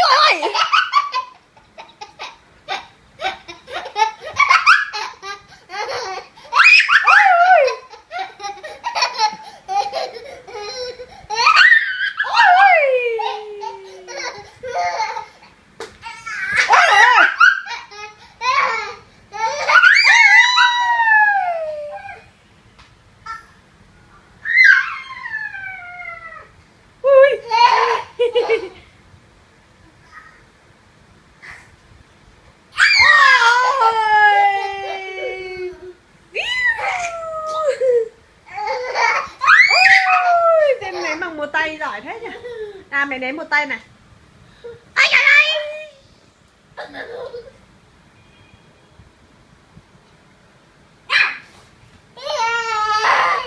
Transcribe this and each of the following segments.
ôi. Một tay giỏi thế nhỉ. À mẹ ném một tay này. Ai trời ơi.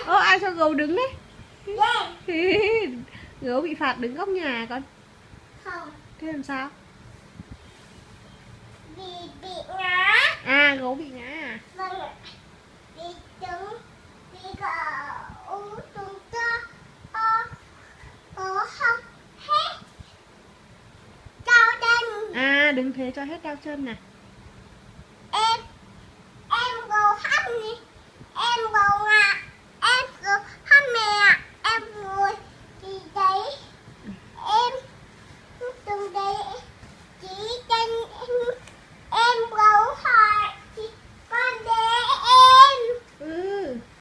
Ô ai cho gấu đứng đấy. Gấu bị phạt đứng góc nhà con. Không. Thế làm sao? Bị ngã. À gấu bị ngã à? Vâng ạ. Bị trứng. Bị gấu trứng có không hết đau chân. À đừng thế cho hết đau chân nè. Em gấu hắt đi. Em gấu ngã. Em gấu hắt mẹ.